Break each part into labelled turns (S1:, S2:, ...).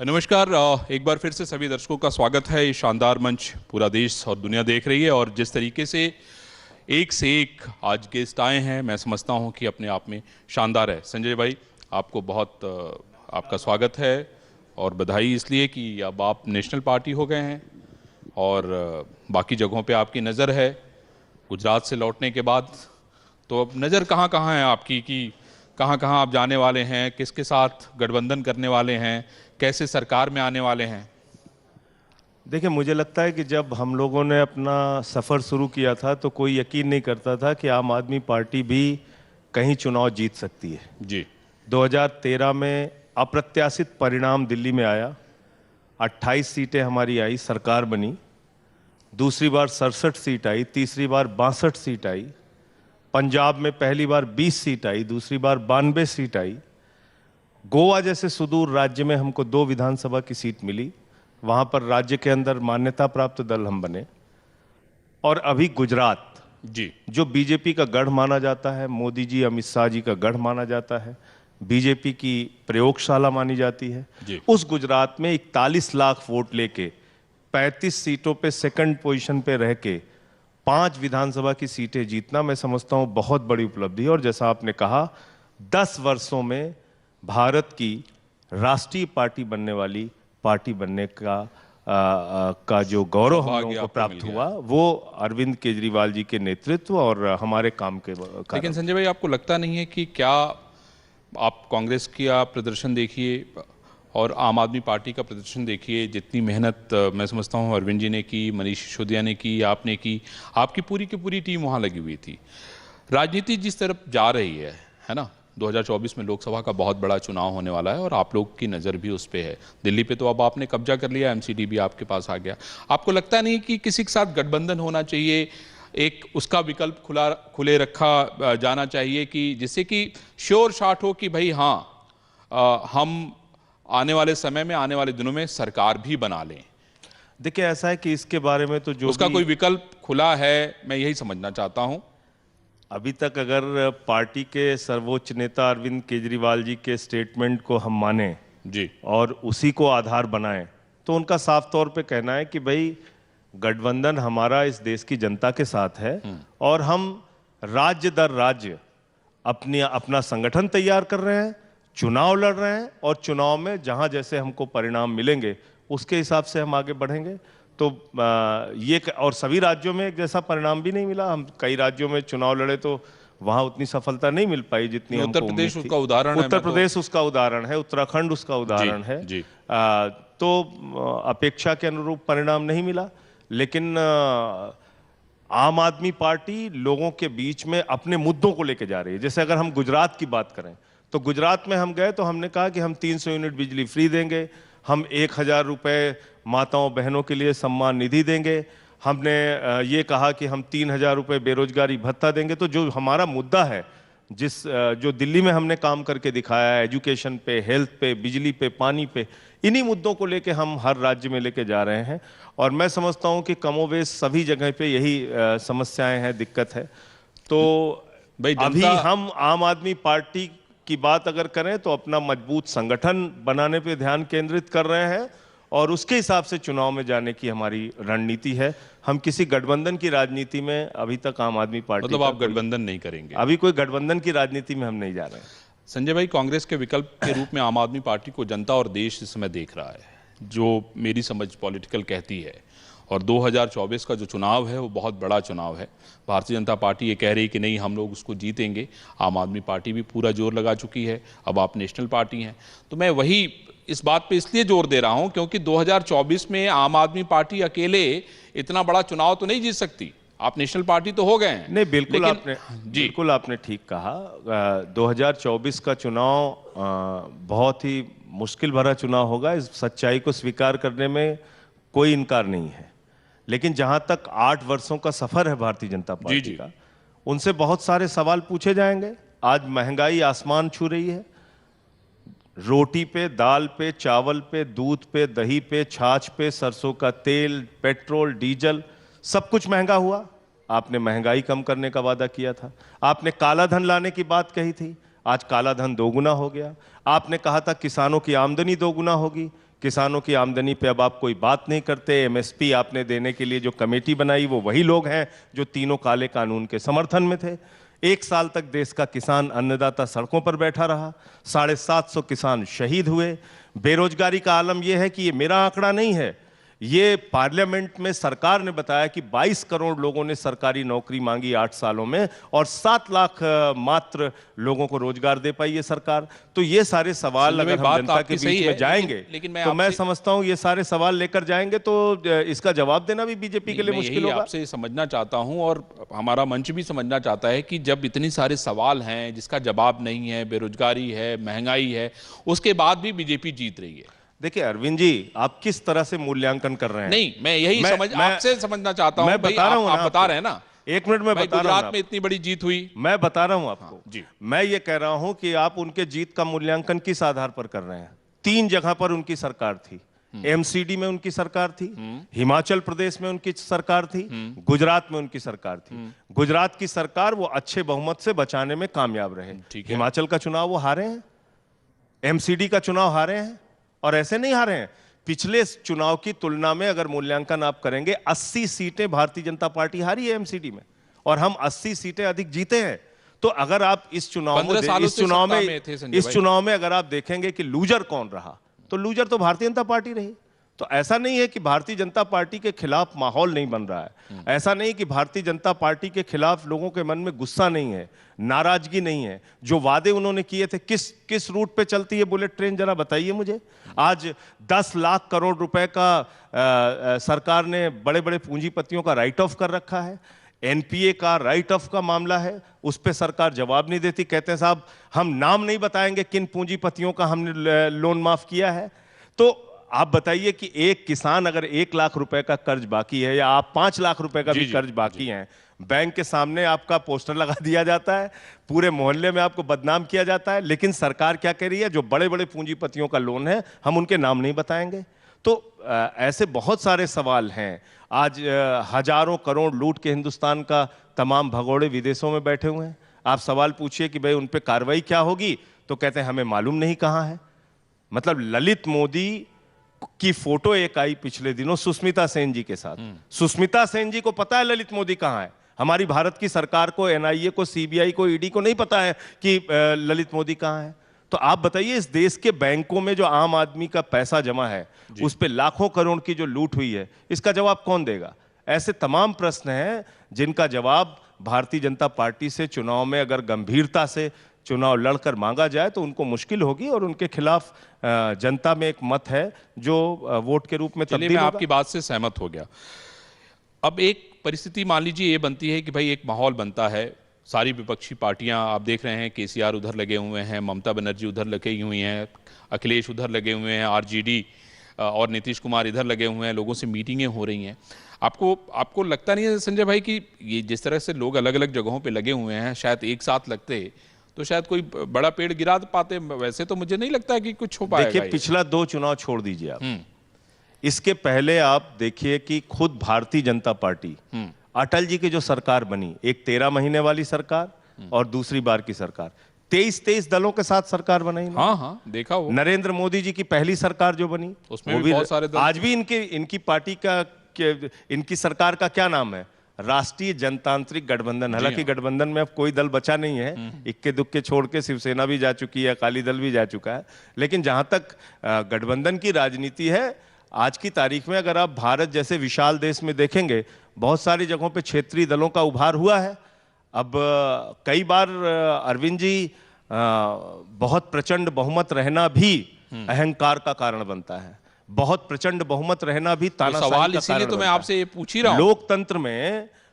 S1: नमस्कार। एक बार फिर से सभी दर्शकों का स्वागत है। ये शानदार मंच पूरा देश और दुनिया देख रही है और जिस तरीके से एक आज गेस्ट आए हैं, मैं समझता हूं कि अपने आप में शानदार है। संजय भाई, आपको बहुत आपका स्वागत है और बधाई इसलिए कि अब आप नेशनल पार्टी हो गए हैं और बाकी जगहों पे आपकी नज़र है। गुजरात से लौटने के बाद तो अब नज़र कहाँ कहाँ है आपकी कि कहाँ कहाँ आप जाने वाले हैं, किसके साथ गठबंधन करने वाले हैं, कैसे सरकार में आने वाले हैं?
S2: देखिए, मुझे लगता है कि जब हम लोगों ने अपना सफ़र शुरू किया था तो कोई यकीन नहीं करता था कि आम आदमी पार्टी भी कहीं चुनाव जीत सकती है।
S1: जी।
S2: 2013 में अप्रत्याशित परिणाम दिल्ली में आया, 28 सीटें हमारी आई, सरकार बनी। दूसरी बार 67 सीट आई, तीसरी बार 62 सीट आई। पंजाब में पहली बार 20 सीट आई, दूसरी बार 92 सीट आई। गोवा जैसे सुदूर राज्य में हमको 2 विधानसभा की सीट मिली, वहां पर राज्य के अंदर मान्यता प्राप्त दल हम बने। और अभी गुजरात,
S1: जी,
S2: जो बीजेपी का गढ़ माना जाता है, मोदी जी अमित शाह जी का गढ़ माना जाता है, बीजेपी की प्रयोगशाला मानी जाती है, उस गुजरात में 41 लाख वोट लेके 35 सीटों पे सेकंड पोजीशन पे रह के 5 विधानसभा की सीटें जीतना, मैं समझता हूं बहुत बड़ी उपलब्धि है। और जैसा आपने कहा, 10 वर्षों में भारत की राष्ट्रीय पार्टी बनने वाली पार्टी बनने का जो गौरव हम लोगों को प्राप्त हुआ, वो अरविंद केजरीवाल जी के नेतृत्व और हमारे काम के कारण।
S1: लेकिन संजय भाई, आपको लगता नहीं है कि क्या आप कांग्रेस का प्रदर्शन देखिए और आम आदमी पार्टी का प्रदर्शन देखिए, जितनी मेहनत मैं समझता हूँ अरविंद जी ने की, मनीष सिसोदिया ने की, आपने की, आपकी पूरी की पूरी टीम वहाँ लगी हुई थी। राजनीति जिस तरफ जा रही है ना, 2024 में लोकसभा का बहुत बड़ा चुनाव होने वाला है और आप लोग की नज़र भी उस पर है। दिल्ली पे तो अब आपने कब्जा कर लिया, एमसीडी भी आपके पास आ गया। आपको लगता नहीं कि किसी के साथ गठबंधन होना चाहिए, एक उसका विकल्प खुले रखा जाना चाहिए कि जिससे कि श्योर शॉट हो कि भाई हाँ, हम आने वाले समय में, आने वाले दिनों में सरकार भी बना लें?
S2: देखिए, ऐसा है कि इसके बारे में तो जो
S1: उसका कोई विकल्प खुला है, मैं यही समझना चाहता हूं।
S2: अभी तक अगर पार्टी के सर्वोच्च नेता अरविंद केजरीवाल जी के स्टेटमेंट को हम माने
S1: जी
S2: और उसी को आधार बनाएं, तो उनका साफ तौर पे कहना है कि भाई गठबंधन हमारा इस देश की जनता के साथ है और हम राज्य दर राज्य अपना संगठन तैयार कर रहे हैं, चुनाव लड़ रहे हैं और चुनाव में जहां जैसे हमको परिणाम मिलेंगे उसके हिसाब से हम आगे बढ़ेंगे। तो ये और सभी राज्यों में एक जैसा परिणाम भी नहीं मिला। हम कई राज्यों में चुनाव लड़े तो वहां उतनी सफलता नहीं मिल पाई जितनी हमको
S1: उत्तर प्रदेश
S2: उम्मीद थी।
S1: उसका उदाहरण है।
S2: उत्तर प्रदेश उसका उदाहरण है, उत्तराखंड उसका उदाहरण है।
S1: जी।
S2: तो अपेक्षा के अनुरूप परिणाम नहीं मिला, लेकिन आम आदमी पार्टी लोगों के बीच में अपने मुद्दों को लेके जा रही है। जैसे अगर हम गुजरात की बात करें तो गुजरात में हम गए तो हमने कहा कि हम 300 यूनिट बिजली फ्री देंगे, हम 1000 रुपये माताओं बहनों के लिए सम्मान निधि देंगे, हमने ये कहा कि हम 3000 रुपये बेरोजगारी भत्ता देंगे। तो जो हमारा मुद्दा है, जो दिल्ली में हमने काम करके दिखाया है, एजुकेशन पे, हेल्थ पे, बिजली पे, पानी पे, इन्हीं मुद्दों को लेके हम हर राज्य में लेके जा रहे हैं। और मैं समझता हूं कि कमोवेश सभी जगह पे यही समस्याएं हैं, दिक्कत है। तो अभी हम आम आदमी पार्टी की बात अगर करें तो अपना मजबूत संगठन बनाने पे ध्यान केंद्रित कर रहे हैं और उसके हिसाब से चुनाव में जाने की हमारी रणनीति है। हम किसी गठबंधन की राजनीति में अभी तक आम आदमी पार्टी,
S1: मतलब आप गठबंधन नहीं करेंगे?
S2: अभी कोई गठबंधन की राजनीति में हम नहीं जा रहे हैं।
S1: संजय भाई, कांग्रेस के विकल्प के रूप में आम आदमी पार्टी को जनता और देश इस समय देख रहा है, जो मेरी समझ पॉलिटिकल कहती है। और 2024 का जो चुनाव है वो बहुत बड़ा चुनाव है। भारतीय जनता पार्टी ये कह रही है कि नहीं, हम लोग उसको जीतेंगे। आम आदमी पार्टी भी पूरा जोर लगा चुकी है, अब आप नेशनल पार्टी हैं। तो मैं वही इस बात पे इसलिए जोर दे रहा हूं क्योंकि 2024 में आम आदमी पार्टी अकेले इतना बड़ा चुनाव तो नहीं जीत सकती। आप नेशनल पार्टी तो हो गए हैं।
S2: नहीं, बिल्कुल आपने ठीक कहा। 2024 का चुनाव बहुत ही मुश्किल भरा चुनाव होगा, इस सच्चाई को स्वीकार करने में कोई इनकार नहीं है। लेकिन जहां तक 8 वर्षों का सफर है भारतीय जनता पार्टी का, उनसे बहुत सारे सवाल पूछे जाएंगे। आज महंगाई आसमान छू रही है, रोटी पे, दाल पे, चावल पे, दूध पे, दही पे, छाछ पे, सरसों का तेल, पेट्रोल, डीजल, सब कुछ महंगा हुआ। आपने महंगाई कम करने का वादा किया था, आपने काला धन लाने की बात कही थी, आज काला धन दोगुना हो गया। आपने कहा था किसानों की आमदनी दोगुना होगी, किसानों की आमदनी पे अब आप कोई बात नहीं करते। एमएसपी आपने देने के लिए जो कमेटी बनाई वो वही लोग हैं जो तीनों काले कानून के समर्थन में थे। 1 साल तक देश का किसान अन्नदाता सड़कों पर बैठा रहा, 750 किसान शहीद हुए। बेरोजगारी का आलम यह है कि ये मेरा आंकड़ा नहीं है, ये पार्लियामेंट में सरकार ने बताया कि 22 करोड़ लोगों ने सरकारी नौकरी मांगी 8 सालों में और 7 लाख मात्र लोगों को रोजगार दे पाई है सरकार। तो ये सारे सवाल अगर हम जनता के बीच में जाएंगे तो मैं समझता हूं ये सारे सवाल लेकर जाएंगे तो इसका जवाब देना भी बीजेपी के लिए मुश्किल होगा।
S1: आपसे समझना चाहता हूं और हमारा मंच भी समझना चाहता है कि जब इतनी सारे सवाल हैं जिसका जवाब नहीं है, बेरोजगारी है, महंगाई है, उसके बाद भी बीजेपी जीत रही है।
S2: देखिए अरविंद जी, आप किस तरह से मूल्यांकन कर रहे हैं?
S1: नहीं, मैं यही आपसे समझना चाहता हूं।
S2: मैं बता रहा हूं,
S1: आप बता रहे हैं ना।
S2: 1 मिनट में बता रहा हूं।
S1: गुजरात में इतनी बड़ी जीत हुई,
S2: मैं बता रहा हूं आपको।
S1: हाँ, जी।
S2: मैं ये कह रहा हूं कि आप उनके जीत का मूल्यांकन किस आधार पर कर रहे हैं? 3 जगह पर उनकी सरकार थी। एमसीडी में उनकी सरकार थी, हिमाचल प्रदेश में उनकी सरकार थी, गुजरात में उनकी सरकार थी। गुजरात की सरकार वो अच्छे बहुमत से बचाने में कामयाब रहे। हिमाचल का चुनाव वो हारे हैं, एमसीडी का चुनाव हारे हैं, और ऐसे नहीं हारे हैं। पिछले चुनाव की तुलना में अगर मूल्यांकन आप करेंगे, 80 सीटें भारतीय जनता पार्टी हारी है एमसीडी में और हम 80 सीटें अधिक जीते हैं। तो अगर आप इस चुनाव में अगर आप देखेंगे कि लूजर कौन रहा, तो लूजर तो भारतीय जनता पार्टी रही। तो ऐसा नहीं है कि भारतीय जनता पार्टी के खिलाफ माहौल नहीं बन रहा है, ऐसा नहीं कि भारतीय जनता पार्टी के खिलाफ लोगों के मन में गुस्सा नहीं है, नाराजगी नहीं है। जो वादे उन्होंने किए थे, किस रूट पे चलती है बुलेट ट्रेन, जरा बताइए मुझे। आज 10 लाख करोड़ रुपए का सरकार ने बड़े बड़े पूंजीपतियों का राइट ऑफ कर रखा है। एनपीए का राइट ऑफ का मामला है, उस पर सरकार जवाब नहीं देती। कहते हैं साहब हम नाम नहीं बताएंगे किन पूंजीपतियों का हमने लोन माफ किया है। तो आप बताइए कि एक किसान अगर 1 लाख रुपए का कर्ज बाकी है या आप 5 लाख रुपए का भी कर्ज बाकी है, बैंक के सामने आपका पोस्टर लगा दिया जाता है, पूरे मोहल्ले में आपको बदनाम किया जाता है, लेकिन सरकार क्या कह रही है? जो बड़े बड़े पूंजीपतियों का लोन है हम उनके नाम नहीं बताएंगे। तो ऐसे बहुत सारे सवाल हैं। आज हजारों करोड़ लूट के हिंदुस्तान का तमाम भगोड़े विदेशों में बैठे हुए हैं। आप सवाल पूछिए कि भाई उन पे कार्रवाई क्या होगी, तो कहते हैं हमें मालूम नहीं कहां है। मतलब ललित मोदी की फोटो एक आई पिछले दिनों सुष्मिता सेन जी के साथ। सुष्मिता सेन जी को पता है ललित मोदी कहां है? हमारी भारत की सरकार को, एनआईए को, सीबीआई को, ईडी को नहीं पता है कि ललित मोदी कहां है। तो आप बताइए इस देश के बैंकों में जो आम आदमी का पैसा जमा है, उस पे लाखों करोड़ की जो लूट हुई है, इसका जवाब कौन देगा? ऐसे तमाम प्रश्न हैं जिनका जवाब भारतीय जनता पार्टी से चुनाव में अगर गंभीरता से चुनाव लड़कर मांगा जाए तो उनको मुश्किल होगी और उनके खिलाफ जनता में एक मत है जो वोट के रूप में तब्दील होगा।
S1: मैं आपकी बात से सहमत हो गया। अब एक परिस्थिति मान लीजिए ये बनती है कि भाई एक माहौल बनता है, सारी विपक्षी पार्टियां आप देख रहे हैं, केसीआर उधर लगे हुए हैं, ममता बनर्जी उधर लगी हुई हैं, अखिलेश उधर लगे हुए हैं, आरजेडी और नीतीश कुमार इधर लगे हुए हैं, लोगों से मीटिंगें हो रही हैं। आपको लगता नहीं है संजय भाई कि ये जिस तरह से लोग अलग अलग जगहों पे लगे हुए हैं, शायद एक साथ लगते तो शायद कोई बड़ा पेड़ गिरा पाते? वैसे तो मुझे नहीं लगता है कि कुछ हो पाएगा।
S2: देखिए पिछला 2 चुनाव छोड़ दीजिए आप, इसके पहले आप देखिए कि खुद भारतीय जनता पार्टी, अटल जी की जो सरकार बनी, एक 13 महीने वाली सरकार और दूसरी बार की सरकार, 23 दलों के साथ सरकार बनाई।
S1: हाँ, देखा वो।
S2: नरेंद्र मोदी जी की पहली सरकार जो बनी,
S1: उसमें भी बहुत सारे दल।
S2: आज भी इनकी पार्टी का, इनकी सरकार का क्या नाम है? राष्ट्रीय जनतांत्रिक गठबंधन। हालांकि गठबंधन में अब कोई दल बचा नहीं है, इक्के दुक्के छोड़ के शिवसेना भी जा चुकी है, अकाली दल भी जा चुका है। लेकिन जहां तक गठबंधन की राजनीति है, आज की तारीख में अगर आप भारत जैसे विशाल देश में देखेंगे, बहुत सारी जगहों पे क्षेत्रीय दलों का उभार हुआ है। अब कई बार अरविंद जी, बहुत प्रचंड बहुमत रहना भी अहंकार का कारण बनता है, बहुत प्रचंड बहुमत रहना भी तानाशाही का कारण बनता है।
S1: इसीलिए तो मैं आपसे ये पूछ ही रहा हूं।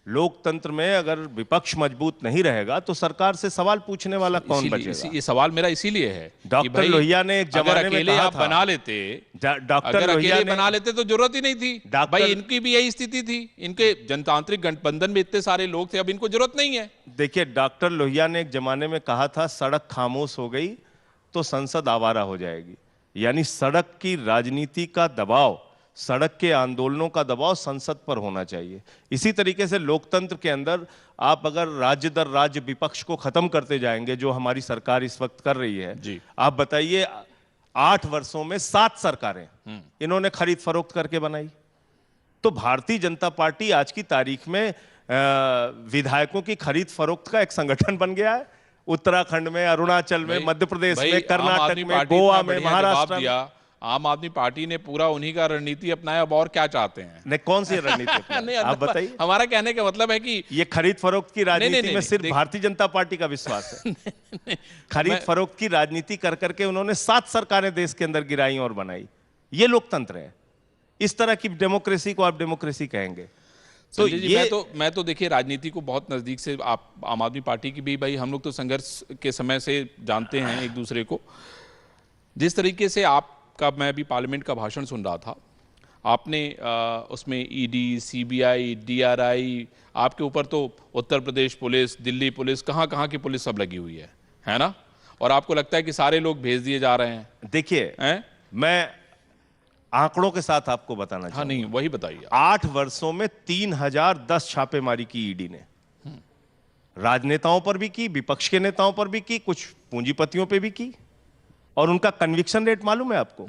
S2: लोकतंत्र में अगर विपक्ष मजबूत नहीं रहेगा तो सरकार से सवाल पूछने वाला कौन बचेगा?
S1: ये सवाल मेरा इसीलिए है।
S2: डॉक्टर लोहिया ने एक जमाने में कहा था,
S1: बना लेते,
S2: डॉक्टर लोहिया
S1: बना लेते तो जरूरत ही नहीं थी। भाई इनकी भी यही स्थिति थी, इनके जनतांत्रिक गठबंधन में इतने सारे लोग थे, अब इनको जरूरत नहीं है।
S2: देखिए डॉक्टर लोहिया ने एक जमाने में कहा था, सड़क खामोश हो गई तो संसद आवारा हो जाएगी। यानी सड़क की राजनीति का दबाव, सड़क के आंदोलनों का दबाव संसद पर होना चाहिए। इसी तरीके से लोकतंत्र के अंदर आप अगर राज्य दर राज्य विपक्ष को खत्म करते जाएंगे, जो हमारी सरकार इस वक्त कर रही है, आप बताइए 8 वर्षों में 7 सरकारें इन्होंने खरीद फरोख्त करके बनाई। तो भारतीय जनता पार्टी आज की तारीख में विधायकों की खरीद फरोख्त का एक संगठन बन गया है। उत्तराखंड में, अरुणाचल में, मध्य प्रदेश में, कर्नाटक में, गोवा में, महाराष्ट्र में।
S1: आम आदमी पार्टी ने पूरा उन्हीं का रणनीति अपनाया। अब और क्या चाहते हैं?
S2: नहीं, कौन सी रणनीति
S1: नहीं,
S2: आप बताइए।
S1: हमारा कहने का मतलब है कि
S2: ये खरीद फरोख्त की राजनीति में सिर्फ भारतीय जनता पार्टी का विश्वास है। खरीद फरोख्त की राजनीति कर करके उन्होंने 7 सरकारें देश के अंदर गिराई और बनाई। ये लोकतंत्र है। इस तरह की डेमोक्रेसी को आप डेमोक्रेसी कहेंगे?
S1: तो ये मैं तो देखिए राजनीति को बहुत नजदीक से, आप आम आदमी पार्टी की भी, भाई हम लोग तो संघर्ष के समय से जानते हैं एक दूसरे को। जिस तरीके से आपका, मैं भी पार्लियामेंट का भाषण सुन रहा था, आपने उसमें ईडी, सीबीआई, डीआरआई, आपके ऊपर तो उत्तर प्रदेश पुलिस, दिल्ली पुलिस, कहाँ की पुलिस सब लगी हुई है ना? और आपको लगता है कि सारे लोग भेज दिए जा रहे हैं।
S2: देखिए, मैं आंकड़ों के साथ आपको बताना चाहूंगा।
S1: हाँ, नहीं, वही बताइए।
S2: 8 वर्षों में 3010 छापेमारी की ईडी ने। राजनेताओं पर भी की, विपक्ष के नेताओं पर भी की, कुछ पूंजीपतियों पे भी की। और उनका कन्विक्शन रेट मालूम है आपको?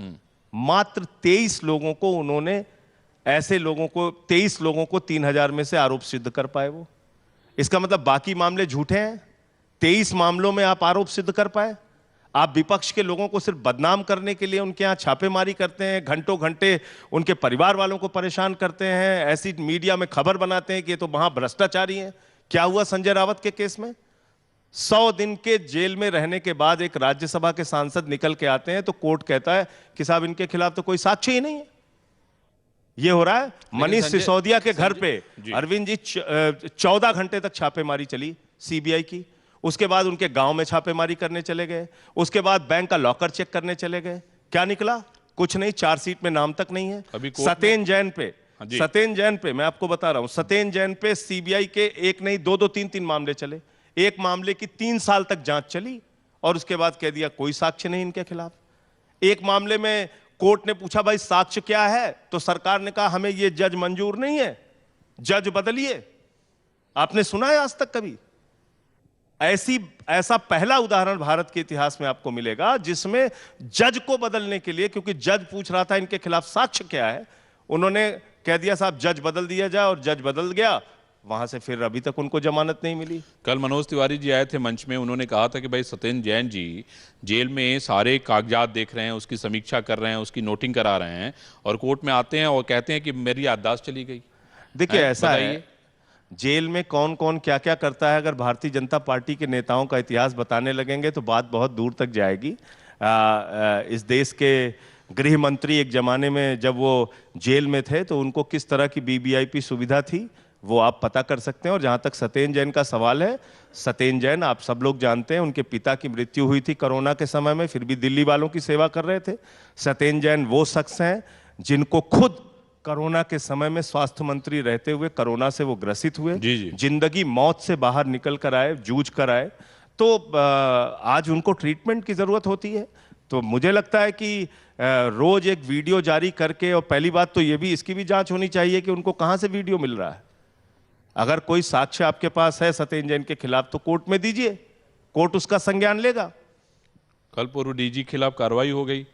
S2: मात्र 23 लोगों को उन्होंने, ऐसे लोगों को 23 लोगों को 3000 में से आरोप सिद्ध कर पाए वो। इसका मतलब बाकी मामले झूठे हैं। 23 मामलों में आप आरोप सिद्ध कर पाए। आप विपक्ष के लोगों को सिर्फ बदनाम करने के लिए उनके यहां छापेमारी करते हैं, घंटों घंटे उनके परिवार वालों को परेशान करते हैं, ऐसी मीडिया में खबर बनाते हैं कि ये तो वहां भ्रष्टाचारी हैं। क्या हुआ संजय रावत के केस में? 100 दिन के जेल में रहने के बाद एक राज्यसभा के सांसद निकल के आते हैं तो कोर्ट कहता है कि साहब इनके खिलाफ तो कोई साक्ष्य ही नहीं है। ये हो रहा है। मनीष सिसोदिया के घर पे अरविंद जी 14 घंटे तक छापेमारी चली सीबीआई की। उसके बाद उनके गांव में छापेमारी करने चले गए। उसके बाद बैंक का लॉकर चेक करने चले गए। क्या निकला? कुछ नहीं। चार्जशीट में नाम तक नहीं है। सत्येंद्र जैन पे, सत्येंद्र जैन पे मैं आपको बता रहा हूं, सत्येंद्र जैन पे सीबीआई के एक नहीं 2-2, 3-3 मामले चले। एक मामले की 3 साल तक जांच चली और उसके बाद कह दिया कोई साक्ष्य नहीं इनके खिलाफ। एक मामले में कोर्ट ने पूछा भाई साक्ष्य क्या है, तो सरकार ने कहा हमें ये जज मंजूर नहीं है, जज बदलिए। आपने सुना है आज तक कभी? ऐसा पहला उदाहरण भारत के इतिहास में आपको मिलेगा जिसमें जज को बदलने के लिए, क्योंकि जज पूछ रहा था इनके खिलाफ साक्ष्य क्या है, उन्होंने कह दिया साहब जज बदल दिया जाए, और जज बदल गया। वहां से फिर अभी तक उनको जमानत नहीं मिली।
S1: कल मनोज तिवारी जी आए थे मंच में, उन्होंने कहा था कि भाई सत्येंद्र जैन जी जेल में सारे कागजात देख रहे हैं, उसकी समीक्षा कर रहे हैं, उसकी नोटिंग करा रहे हैं, और कोर्ट में आते हैं और कहते हैं कि मेरी याददाश्त चली गई।
S2: देखिए ऐसा है, जेल में कौन कौन क्या क्या करता है, अगर भारतीय जनता पार्टी के नेताओं का इतिहास बताने लगेंगे तो बात बहुत दूर तक जाएगी। इस देश के गृह मंत्री एक जमाने में जब वो जेल में थे तो उनको किस तरह की वीवीआईपी सुविधा थी वो आप पता कर सकते हैं। और जहां तक सत्येंद्र जैन का सवाल है, सत्येंद्र जैन आप सब लोग जानते हैं, उनके पिता की मृत्यु हुई थी कोरोना के समय में, फिर भी दिल्ली वालों की सेवा कर रहे थे। सत्येंद्र जैन वो शख्स हैं जिनको खुद कोरोना के समय में स्वास्थ्य मंत्री रहते हुए कोरोना से वो ग्रसित हुए, जिंदगी मौत से बाहर निकल कर आए, जूझ कर आए। तो आज उनको ट्रीटमेंट की जरूरत होती है। तो मुझे लगता है कि रोज एक वीडियो जारी करके, और पहली बात तो ये भी, इसकी भी जांच होनी चाहिए कि उनको कहां से वीडियो मिल रहा है। अगर कोई साक्ष्य आपके पास है सत्येंद्र जैन के खिलाफ तो कोर्ट में दीजिए, कोर्ट उसका संज्ञान लेगा।
S1: कल पूर्व डीजी के खिलाफ कार्रवाई हो गई,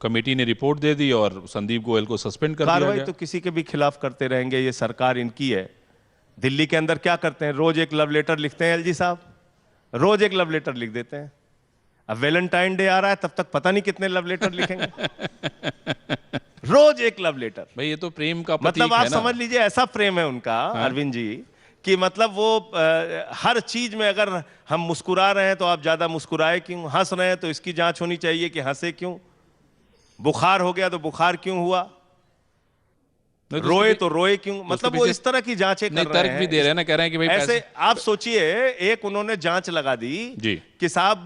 S1: कमेटी ने रिपोर्ट दे दी और संदीप गोयल को सस्पेंड कर दिया गया।
S2: कार्रवाई तो किसी के भी खिलाफ करते रहेंगे, ये सरकार इनकी है। दिल्ली के अंदर क्या करते हैं, रोज एक लव लेटर लिखते हैं एलजी साहब, रोज एक लव लेटर लिख देते हैं। अब वैलेंटाइन डे आ रहा है, तब तक पता नहीं कितने लव लेटर लिखेंगे। रोज एक लव लेटर।
S1: भाई ये तो प्रेम का
S2: मतलब आप समझ लीजिए ऐसा प्रेम है उनका, अरविंद जी, कि मतलब वो हर चीज में अगर हम मुस्कुरा रहे हैं तो आप ज्यादा मुस्कुराए क्यों, हंस रहे हैं तो इसकी जांच होनी चाहिए कि हंसे क्यों, बुखार हो गया तो बुखार क्यों हुआ, रोए तो रोए क्यों, मतलब वो इस तरह की जांचें कर रहे हैं।
S1: तर्क भी दे रहे हैं ना, कह रहे हैं कि भाई
S2: ऐसे आप सोचिए, एक उन्होंने जांच लगा दी कि साहब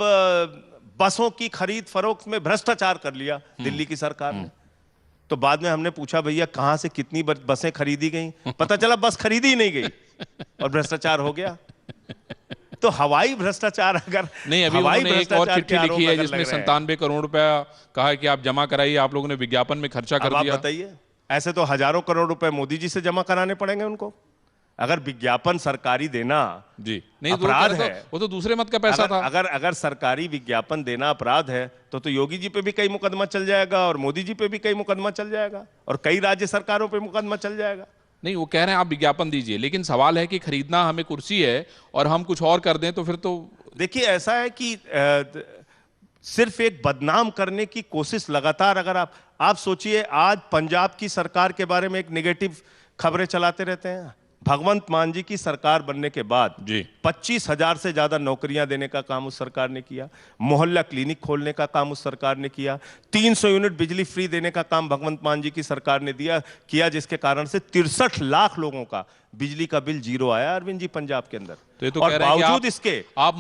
S2: बसों की खरीद फरोख्त में भ्रष्टाचार कर लिया दिल्ली की सरकार ने। तो बाद में हमने पूछा भैया कहां से कितनी बसें खरीदी गई, पता चला बस खरीदी ही नहीं गई और भ्रष्टाचार हो गया। तो हवाई भ्रष्टाचार, अगर
S1: नहीं, अभी उन्होंने एक और चिट्ठी लिखी है जिसमें 97 करोड़ रुपया कहा है कि आप जमा कराइए, आप लोगों ने विज्ञापन में खर्चा कर दिया।
S2: बताइए, ऐसे तो हजारों करोड़ रुपए मोदी जी से जमा कराने पड़ेंगे उनको। अगर विज्ञापन सरकारी देना
S1: जी नहीं,
S2: अपराध
S1: तो
S2: है,
S1: वो तो दूसरे मत का पैसा था।
S2: अगर सरकारी विज्ञापन देना अपराध है तो योगी जी पे भी कई मुकदमा चल जाएगा और मोदी जी पे भी कई मुकदमा चल जाएगा और कई राज्य सरकारों पे मुकदमा चल जाएगा।
S1: नहीं, वो कह रहे हैं आप विज्ञापन दीजिए, लेकिन सवाल है कि खरीदना हमें कुर्सी है और हम कुछ और कर दें तो फिर तो।
S2: देखिए ऐसा है कि सिर्फ एक बदनाम करने की कोशिश लगातार, अगर आप सोचिए, आज पंजाब की सरकार के बारे में एक नेगेटिव खबरें चलाते रहते हैं। भगवंत मान जी की सरकार बनने के बाद
S1: जी
S2: 25,000 से ज्यादा नौकरियां देने का काम उस सरकार ने किया, मोहल्ला क्लिनिक खोलने का काम उस सरकार ने किया, 300 यूनिट बिजली फ्री देने का काम भगवंत मान जी की सरकार ने किया, जिसके कारण से 63 लाख लोगों का बिजली का बिल जीरो आया अरविंद जी पंजाब के अंदर।
S1: तो ये तो
S2: और
S1: कह रहे हैं कि
S2: बावजूद इसके
S1: आप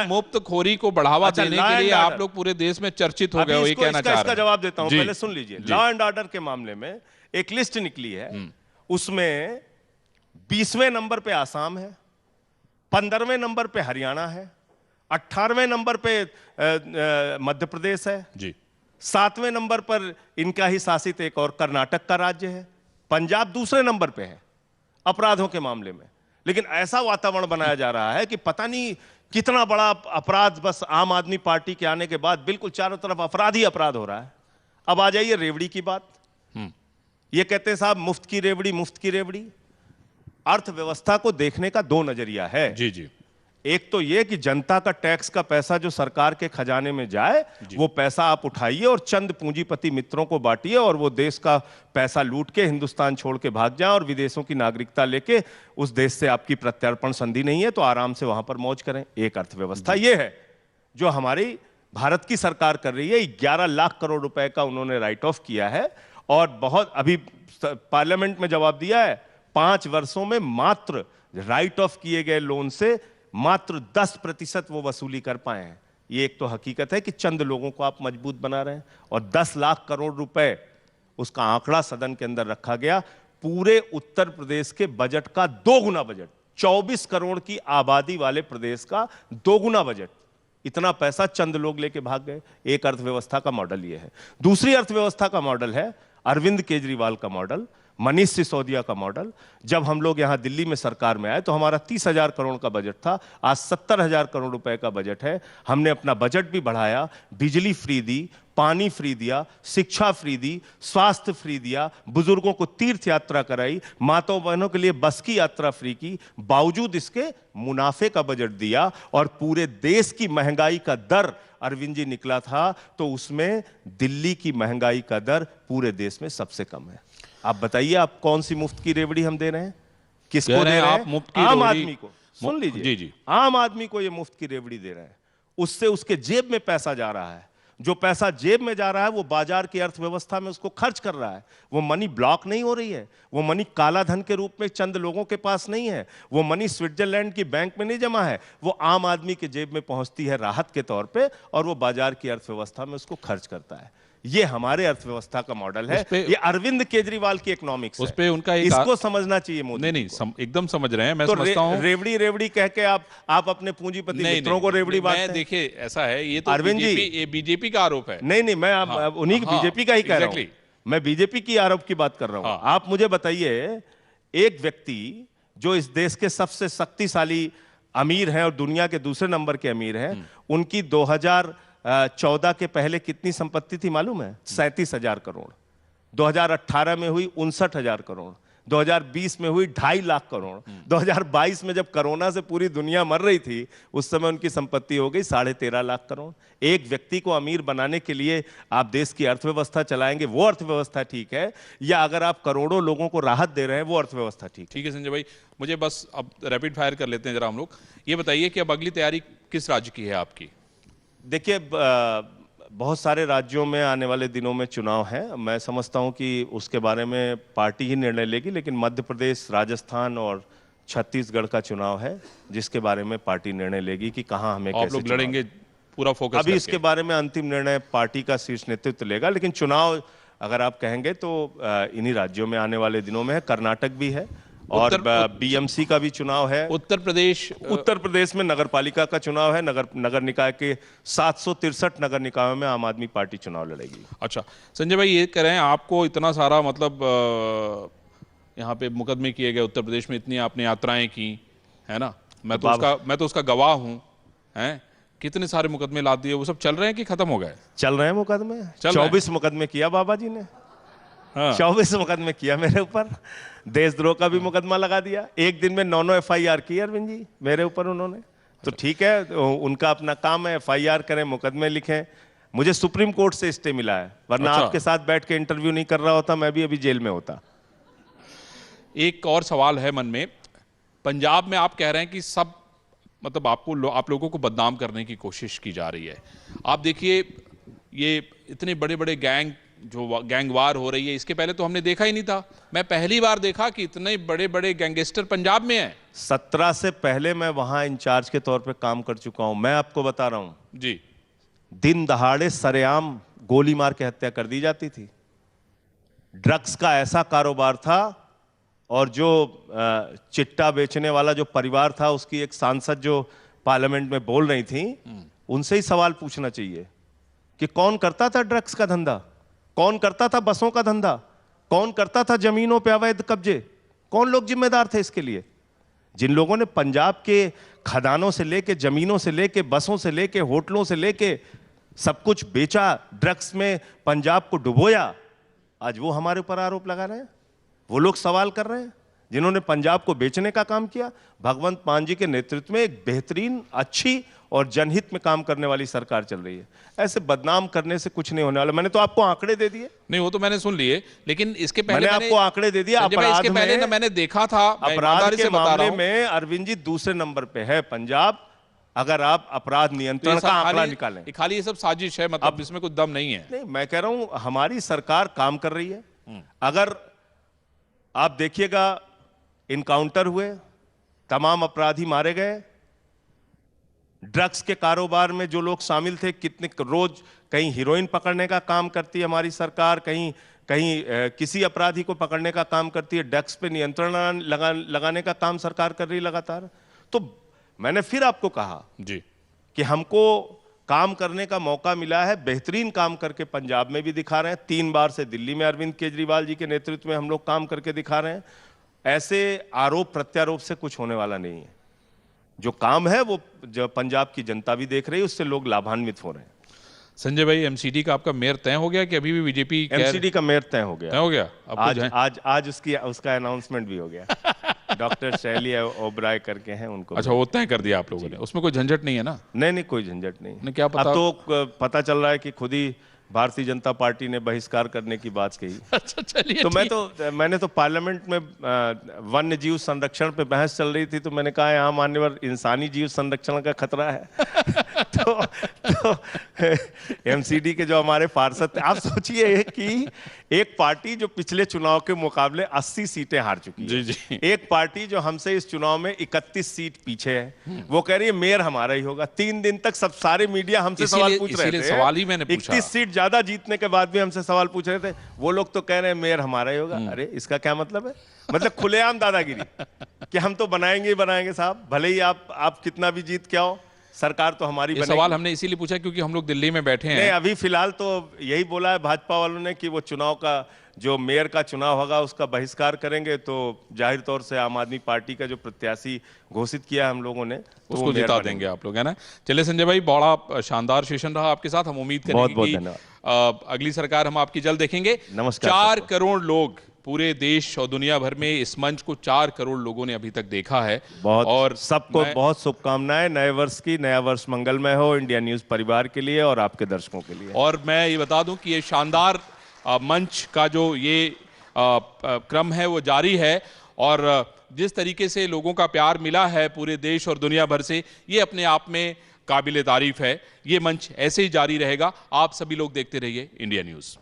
S1: मुफ्त खोरी को बढ़ावा देने के लिए आप लोग पूरे देश में चर्चित हो गए हो, ये कहना चाह रहे हैं।
S2: इसका जवाब देता हूं, पहले सुन लीजिए। लॉ एंड ऑर्डर के मामले में एक लिस्ट निकली है, उसमें 20वें नंबर पे आसाम है, 15वें नंबर पे हरियाणा है, 18वें नंबर पे मध्य प्रदेश है जी, 7वें नंबर पर इनका ही शासित एक और कर्नाटक का राज्य है, पंजाब दूसरे नंबर पे है अपराधों के मामले में। लेकिन ऐसा वातावरण बनाया जा रहा है कि पता नहीं कितना बड़ा अपराध, बस आम आदमी पार्टी के आने के बाद बिल्कुल चारों तरफ अपराध ही अपराध हो रहा है। अब आ जाइए रेवड़ी की बात। ये कहते हैं साहब मुफ्त की रेवड़ी, मुफ्त की रेवड़ी। अर्थव्यवस्था को देखने का दो नजरिया है
S1: जी जी।
S2: एक तो ये कि जनता का टैक्स का पैसा जो सरकार के खजाने में जाए, वो पैसा आप उठाइए और चंद पूंजीपति मित्रों को बांटिए और वो देश का पैसा लूट के हिंदुस्तान छोड़ के भाग जाए और विदेशों की नागरिकता लेके, उस देश से आपकी प्रत्यर्पण संधि नहीं है तो आराम से वहां पर मौज करें। एक अर्थव्यवस्था ये है जो हमारी भारत की सरकार कर रही है। 11 लाख करोड़ रुपए का उन्होंने राइट ऑफ किया है और बहुत अभी पार्लियामेंट में जवाब दिया है, 5 वर्षों में मात्र राइट ऑफ किए गए लोन से मात्र 10% वो वसूली कर पाए हैं। ये एक तो हकीकत है कि चंद लोगों को आप मजबूत बना रहे हैं। और 10 लाख करोड़ रुपए उसका आंकड़ा सदन के अंदर रखा गया, पूरे उत्तर प्रदेश के बजट का 2 गुना बजट, 24 करोड़ की आबादी वाले प्रदेश का 2 गुना बजट, इतना पैसा चंद लोग लेके भाग गए। एक अर्थव्यवस्था का मॉडल ये है। दूसरी अर्थव्यवस्था का मॉडल है अरविंद केजरीवाल का मॉडल, मनीष सिसोदिया का मॉडल। जब हम लोग यहां दिल्ली में सरकार में आए तो हमारा 30,000 करोड़ का बजट था, आज 70,000 करोड़ रुपए का बजट है। हमने अपना बजट भी बढ़ाया, बिजली फ्री दी, पानी फ्री दिया, शिक्षा फ्री दी, स्वास्थ्य फ्री दिया, बुजुर्गों को तीर्थ यात्रा कराई, माताओं बहनों के लिए बस की यात्रा फ्री की, बावजूद इसके मुनाफे का बजट दिया। और पूरे देश की महंगाई का दर अरविंद जी निकला था तो उसमें दिल्ली की महंगाई का दर पूरे देश में सबसे कम है। आप बताइए, आप कौन सी मुफ्त की रेवड़ी हम दे रहे हैं? किसको दे रहे हैं?
S1: आप मुफ्त की
S2: आम आदमी को। सुन लीजिए
S1: जी जी,
S2: आम आदमी को ये मुफ्त की रेवड़ी दे रहे हैं, उससे उसके जेब में पैसा जा रहा है। जो पैसा जेब में जा रहा है वो बाजार की अर्थव्यवस्था में उसको खर्च कर रहा है। वो मनी ब्लॉक नहीं हो रही है, वो मनी काला धन के रूप में चंद लोगों के पास नहीं है, वो मनी स्विट्जरलैंड की बैंक में नहीं जमा है, वो आम आदमी के जेब में पहुंचती है राहत के तौर पे और वो बाजार की अर्थव्यवस्था में उसको खर्च करता है। ये हमारे अर्थव्यवस्था का मॉडल है, ये अरविंद केजरीवाल की इकोनॉमिक्स
S1: उस पे उनका
S2: इसको समझना चाहिए मोदी।
S1: नहीं एकदम समझ रहे हैं, मैं
S2: तो
S1: समझता हूं।
S2: रेवड़ी कह के आप अपने पूंजीपति मित्रों को रेवड़ी बांटते हैं।
S1: देखिए ऐसा है, ये तो
S2: अरविंद जी,
S1: ये बीजेपी का आरोप है।
S2: नहीं मैं उन्हीं की बीजेपी का ही कह रहा हूं। मैं बीजेपी की आरोप की बात कर रहा हूं। आप मुझे बताइए, एक व्यक्ति जो इस देश के सबसे शक्तिशाली अमीर हैं और दुनिया के दूसरे नंबर के अमीर हैं, उनकी 2014 के पहले कितनी संपत्ति थी मालूम है? 37,000 करोड़। 2018 में हुई 59,000 करोड़। 2020 में हुई 2.5 लाख करोड़। 2022 में जब कोरोना से पूरी दुनिया मर रही थी, उस समय उनकी संपत्ति हो गई 13.5 लाख करोड़। एक व्यक्ति को अमीर बनाने के लिए आप देश की अर्थव्यवस्था चलाएंगे, वो अर्थव्यवस्था ठीक है? या अगर आप करोड़ों लोगों को राहत दे रहे हैं, वो अर्थव्यवस्था ठीक
S1: है? संजय भाई, मुझे बस अब रैपिड फायर कर लेते हैं जरा हम लोग। ये बताइए कि अब अगली तैयारी किस राज्य की है आपकी?
S2: देखिए, बहुत सारे राज्यों में आने वाले दिनों में चुनाव है। मैं समझता हूं कि उसके बारे में पार्टी ही निर्णय लेगी, लेकिन मध्य प्रदेश, राजस्थान और छत्तीसगढ़ का चुनाव है जिसके बारे में पार्टी निर्णय लेगी कि कहां हमें कैसे
S1: लोग लड़ेंगे, पूरा फोकस
S2: अभी इसके बारे में अंतिम निर्णय पार्टी का शीर्ष नेतृत्व लेगा। लेकिन चुनाव अगर आप कहेंगे तो इन्हीं राज्यों में आने वाले दिनों में है। कर्नाटक भी है और बीएमसी का भी चुनाव है।
S1: उत्तर प्रदेश
S2: में नगरपालिका का चुनाव है। नगर निकाय के 763 नगर निकायों में आम आदमी पार्टी चुनाव लड़ेगी।
S1: अच्छा संजय भाई, ये कह रहे हैं आपको इतना सारा मतलब यहाँ पे मुकदमे किए गए, उत्तर प्रदेश में इतनी आपने यात्राएं की, है ना, मैं तो उसका गवाह हूँ, हैं, कितने सारे मुकदमे ला दिए, वो सब चल रहे हैं कि खत्म हो गए?
S2: चल रहे हैं मुकदमे, 24 मुकदमे किया बाबा जी ने।
S1: हाँ।
S2: 24 मुकदमे किया मेरे ऊपर, देशद्रोह का भी मुकदमा लगा दिया, एक दिन में 9 FIR की अरविंद जी मेरे ऊपर उन्होंने। तो ठीक है, उनका अपना काम है, FIR करें, मुकदमे लिखें। मुझे सुप्रीम कोर्ट से स्टे मिला है, वरना
S1: अच्छा।
S2: आपके साथ बैठ के इंटरव्यू नहीं कर रहा होता, मैं भी अभी जेल में होता।
S1: एक और सवाल है मन में, पंजाब में आप कह रहे हैं कि सब मतलब आप लोगों को बदनाम करने की कोशिश की जा रही है। आप देखिए, ये इतने बड़े बड़े गैंगवार हो रही है, इसके पहले तो हमने देखा ही नहीं था। मैं पहली बार देखा कि इतने बड़े बड़े गैंगस्टर पंजाब में हैं।
S2: 17 से पहले मैं वहां इंचार्ज के तौर पे काम कर चुका हूं। मैं आपको बता रहा हूं
S1: जी,
S2: दिन दहाड़े सरेआम गोली मार के हत्या कर दी जाती थी। ड्रग्स का ऐसा कारोबार था, और जो चिट्टा बेचने वाला जो परिवार था, उसकी एक सांसद जो पार्लियामेंट में बोल रही थी, उनसे ही सवाल पूछना चाहिए कि कौन करता था ड्रग्स का धंधा, कौन करता था बसों का धंधा, कौन करता था जमीनों पे अवैध कब्जे, कौन लोग जिम्मेदार थे इसके लिए? जिन लोगों ने पंजाब के खदानों से लेके, जमीनों से लेके, बसों से लेके, होटलों से लेके सब कुछ बेचा, ड्रग्स में पंजाब को डुबोया, आज वो हमारे ऊपर आरोप लगा रहे हैं। वो लोग सवाल कर रहे हैं जिन्होंने पंजाब को बेचने का काम किया। भगवंत मान जी के नेतृत्व में एक बेहतरीन, अच्छी और जनहित में काम करने वाली सरकार चल रही है। ऐसे बदनाम करने से कुछ नहीं होने वाला। मैंने तो आपको आंकड़े दे दिए।
S1: नहीं, वो तो मैंने सुन लिए, लेकिन इसके पहले
S2: मैंने आपको आंकड़े दे दिए।
S1: अपराध इसके पहले ना मैंने देखा था,
S2: अपराध के मामले में अरविंद जी दूसरे नंबर पे है पंजाब। अगर आप अपराध नियंत्रण का आंकड़ा निकालें,
S1: खाली ये सब साजिश है, मतलब इसमें कुछ दम नहीं है।
S2: नहीं, मैं कह रहा हूं हमारी सरकार काम कर रही है। अगर आप देखिएगा, इनकाउंटर हुए, तमाम अपराधी मारे गए, ड्रग्स के कारोबार में जो लोग शामिल थे, कितने रोज कहीं हीरोइन पकड़ने का काम करती है हमारी सरकार, कहीं किसी अपराधी को पकड़ने का काम करती है, ड्रग्स पे नियंत्रण लगाने का काम सरकार कर रही है लगातार। तो मैंने फिर आपको कहा
S1: जी
S2: कि हमको काम करने का मौका मिला है, बेहतरीन काम करके पंजाब में भी दिखा रहे हैं। 3 बार से दिल्ली में अरविंद केजरीवाल जी के नेतृत्व में हम लोग काम करके दिखा रहे हैं। ऐसे आरोप प्रत्यारोप से कुछ होने वाला नहीं है। जो काम है वो जो पंजाब की जनता भी देख रही है, उससे लोग लाभान्वित हो रहे हैं।
S1: संजय भाई, एमसीडी का आपका मेयर तय हो गया कि अभी भी बीजेपी?
S2: एमसीडी का मेयर तय हो गया।
S1: तय हो गया?
S2: आज उसका अनाउंसमेंट भी हो गया। डॉक्टर शैली ओबराय करके हैं, उनको।
S1: अच्छा, वो तय कर दिया आप लोगों ने? उसमें कोई झंझट नहीं है ना?
S2: नहीं, कोई झंझट नहीं।
S1: क्या पता?
S2: अब तो पता चल रहा है कि खुद ही भारतीय जनता पार्टी ने बहिष्कार करने की बात कही।
S1: अच्छा, चलिए।
S2: तो मैंने तो पार्लियामेंट में वन्य जीव संरक्षण पे बहस चल रही थी, तो मैंने कहा यहाँ मान्यवर इंसानी जीव संरक्षण का खतरा है। तो एमसीडी के जो हमारे पार्षद थे, आप सोचिए कि एक पार्टी जो पिछले चुनाव के मुकाबले 80 सीटें हार चुकी है,
S1: जी।
S2: एक पार्टी जो हमसे इस चुनाव में 31 सीट पीछे है, वो कह रही है मेयर हमारा ही होगा। 3 दिन तक सब सारे मीडिया हमसे सवाल पूछ रहे थे।
S1: सवाल ही मैंने पूछा।
S2: 31 सीट ज्यादा जीतने के बाद भी हमसे सवाल पूछ रहे थे। वो लोग तो कह रहे हैं मेयर हमारा ही होगा। अरे, इसका क्या मतलब है? मतलब खुलेआम दादागिरी कि हम तो बनाएंगे ही बनाएंगे साहब, भले ही आप कितना भी जीत के आओ, सरकार तो हमारी बनेगी।
S1: सवाल हमने इसीलिए पूछा क्योंकि हम लोग दिल्ली में बैठे हैं।
S2: नहीं, अभी फिलहाल तो यही बोला है भाजपा वालों ने कि वो चुनाव का जो मेयर का चुनाव होगा उसका बहिष्कार करेंगे। तो जाहिर तौर से आम आदमी पार्टी का जो प्रत्याशी घोषित किया है हम लोगों ने, तो
S1: उसको जिता देंगे आप लोग, है ना? चलिए संजय भाई, बड़ा शानदार सेशन रहा आपके साथ। हम उम्मीद करेंगे कि अगली सरकार हम आपकी जल्द देखेंगे।
S2: नमस्कार।
S1: 4 करोड़ लोग पूरे देश और दुनिया भर में, इस मंच को 4 करोड़ लोगों ने अभी तक देखा है।
S2: और सबको बहुत शुभकामनाएं नए वर्ष की। नया वर्ष मंगलमय हो इंडिया न्यूज परिवार के लिए और आपके दर्शकों के लिए।
S1: और मैं ये बता दूं कि ये शानदार मंच का जो ये क्रम है वो जारी है, और जिस तरीके से लोगों का प्यार मिला है पूरे देश और दुनिया भर से, ये अपने आप में काबिले तारीफ है। ये मंच ऐसे ही जारी रहेगा। आप सभी लोग देखते रहिए इंडिया न्यूज।